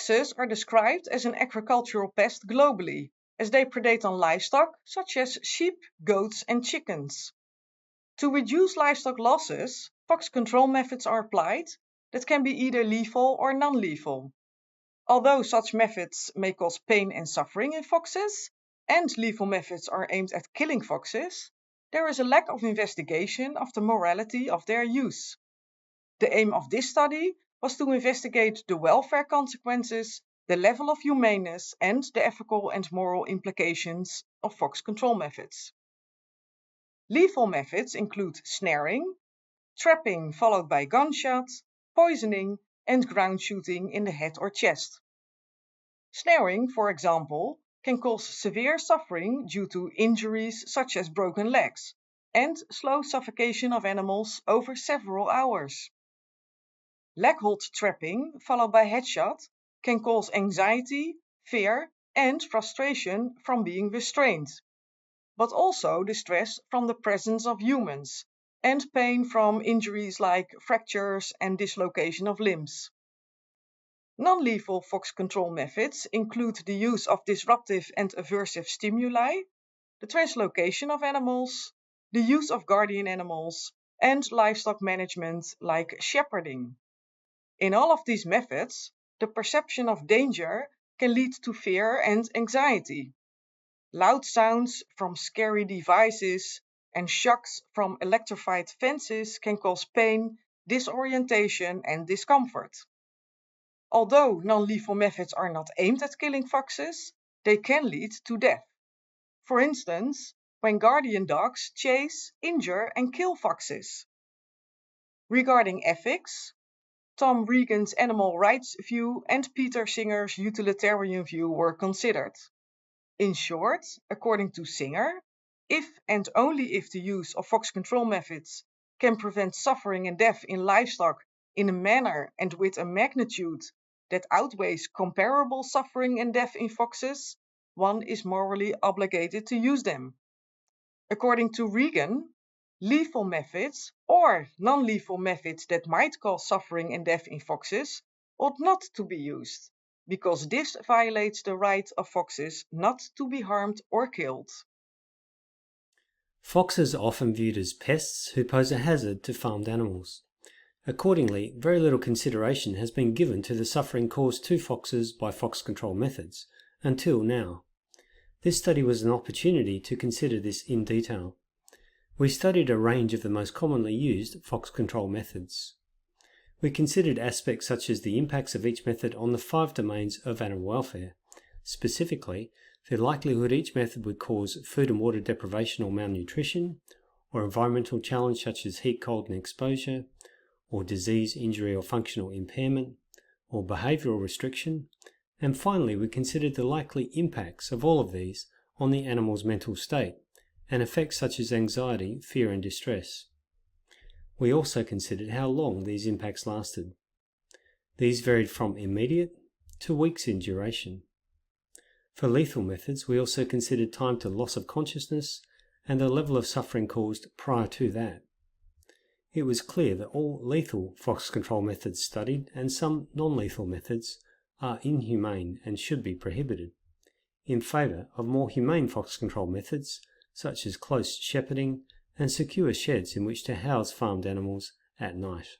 Foxes are described as an agricultural pest globally, as they predate on livestock such as sheep, goats, and chickens. To reduce livestock losses, fox control methods are applied that can be either lethal or non-lethal. Although such methods may cause pain and suffering in foxes, and lethal methods are aimed at killing foxes, there is a lack of investigation of the morality of their use. The aim of this study was to investigate the welfare consequences, the level of humaneness, and the ethical and moral implications of fox control methods. Lethal methods include snaring, trapping followed by gunshot, poisoning, and ground shooting in the head or chest. Snaring, for example, can cause severe suffering due to injuries such as broken legs and slow suffocation of animals over several hours. Leg hold trapping followed by headshot can cause anxiety, fear, and frustration from being restrained, but also distress from the presence of humans and pain from injuries like fractures and dislocation of limbs. Non-lethal fox control methods include the use of disruptive and aversive stimuli, the translocation of animals, the use of guardian animals, and livestock management like shepherding. In all of these methods, the perception of danger can lead to fear and anxiety. Loud sounds from scary devices and shocks from electrified fences can cause pain, disorientation, and discomfort. Although non-lethal methods are not aimed at killing foxes, they can lead to death. For instance, when guardian dogs chase, injure, and kill foxes. Regarding ethics, Tom Regan's animal rights view and Peter Singer's utilitarian view were considered. In short, according to Singer, if and only if the use of fox control methods can prevent suffering and death in livestock in a manner and with a magnitude that outweighs comparable suffering and death in foxes, one is morally obligated to use them. According to Regan, lethal methods or non-lethal methods that might cause suffering and death in foxes ought not to be used, because this violates the right of foxes not to be harmed or killed. Foxes are often viewed as pests who pose a hazard to farmed animals. Accordingly, very little consideration has been given to the suffering caused to foxes by fox control methods, until now. This study was an opportunity to consider this in detail. We studied a range of the most commonly used fox control methods. We considered aspects such as the impacts of each method on the 5 domains of animal welfare, specifically the likelihood each method would cause food and water deprivation or malnutrition, or environmental challenge such as heat, cold, and exposure, or disease, injury, or functional impairment, or behavioural restriction, and finally we considered the likely impacts of all of these on the animal's mental state, and effects such as anxiety, fear, and distress. We also considered how long these impacts lasted. These varied from immediate to weeks in duration. For lethal methods, we also considered time to loss of consciousness and the level of suffering caused prior to that. It was clear that all lethal fox control methods studied and some non-lethal methods are inhumane and should be prohibited, in favour of more humane fox control methods such as close shepherding and secure sheds in which to house farmed animals at night.